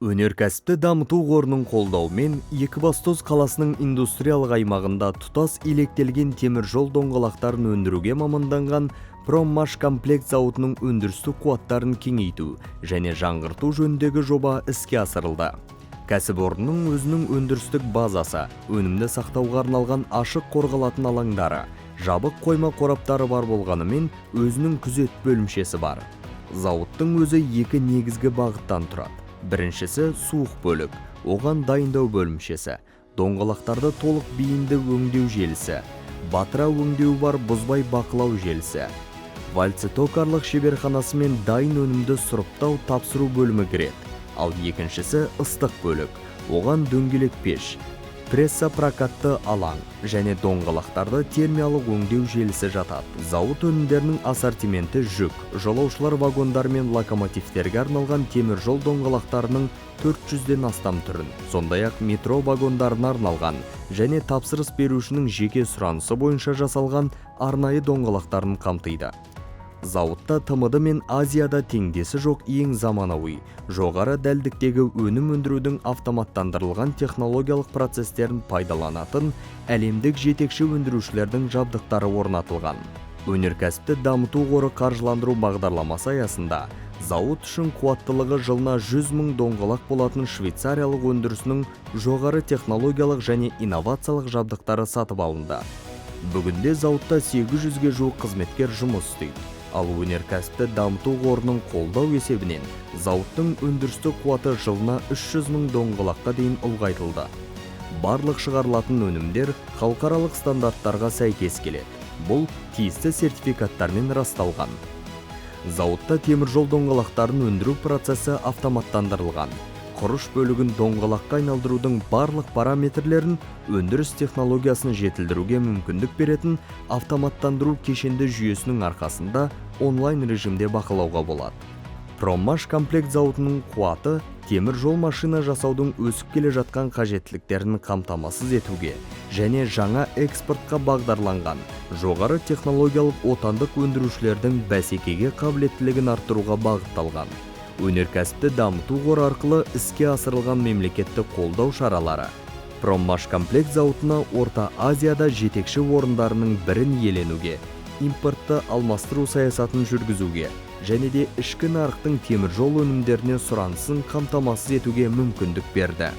Өнеркәсіпті дамыту қорының қолдауымен Екібастұз қаласының индустриялық аймағында тұтас илектелген темір жол доңғалақтарын өндіруге маманданған Проммаш комплект зауытының өндірістік қуаттарын кеңейту және жаңғырту жөніндегі жоба іске асырылды. Кәсіпорынның өзінің өндірістік базасы, өнімді сақтауға арналған ашық қорғалатын алаңдары, жабық қойма қораптары бар болғанымен өзінің күзет бөлімшесі бар. Зауыттың өзі екі негізгі бағыттан тұрады. Біріншісі суық бөлік, оған дайындау бөлімшесі, доңғалақтарды толық бейінді өңдеу желісі, батыра өңдеу бар бұзбай бақылау желісі, вальцетокарлық шеберханасы мен дайын өнімді сұрыптау тапсыру бөлімі кіреді. Ал екіншісі ыстық бөлік, оған дөңгелек пеш, пресса прокатты алаң және доңғалақтарды термиялық өңдеу желісі жатады. Зауыт өнімдерінің ассортименті жүк, жолаушылар вагондары мен локомотивтерге арналған темір жол доңғалақтарының 400-ден астам түрін, сондай-ақ метро вагондарына арналған және тапсырыс берушінің жеке сұранысы бойынша жасалған арнайы доңғалақтарын қамтиды. Зауытта ТМД мен Азияда теңдесі жоқ ең заманауи, жоғары дәлдіктегі өнім өндірудің автоматтандырылған технологиялық процестерін пайдаланатын әлемдік жетекші өндірушілердің жабдықтары орнатылған. Өнеркәсіпті дамыту қоры қаржыландыру бағдарламасы аясында зауыт үшін қуаттылығы жылына 100 000 доңғалақ болатын швейцариялық өндірісінің жоғары технологиялық және инновациялық жабдықтары сатып алынды. Бүгінде зауытта 800-ге жуық қызметкер жұмыс істейді. Ал өнеркәсіпті дамыту қорының қолдау есебінен зауыттың өндірістік қуаты жылына 300 000 доңғалаққа дейін ұлғайтылды. Барлық шығарылатын өнімдер халықаралық стандарттарға сәйкес келеді. Бұл тиісті сертификаттармен расталған. Зауытта темір жол доңғалақтарын өндіру процесі автоматтандырылған. Құрыш бөлігін доңғалаққа айналдырудың барлық параметрлерін өндіріс технологиясын жетілдіруге мүмкіндік беретін автоматтандыру кешенді жүйесінің арқасында онлайн режимде бақылауға болады. Проммаш комплект зауытының қуаты темір жол машина жасаудың өсіп келе жатқан қажеттіліктерін қамтамасыз етуге және жаңа экспортқа бағдарланған жоғары технологиялық отандық өндірушілердің бәсекеге қабілеттілігін арттыруға бағытталған. Өнеркәсіпті дамыту қоры арқылы іске асырылған мемлекеттік қолдау шаралары Проммаш комплект зауытына Орта Азияда жетекші орындарының бірін иеленуге, импортты алмастыру саясатын жүргізуге және де ішкі нарықтың темір жол өнімдеріне сұранысын қамтамасыз етуге мүмкіндік берді.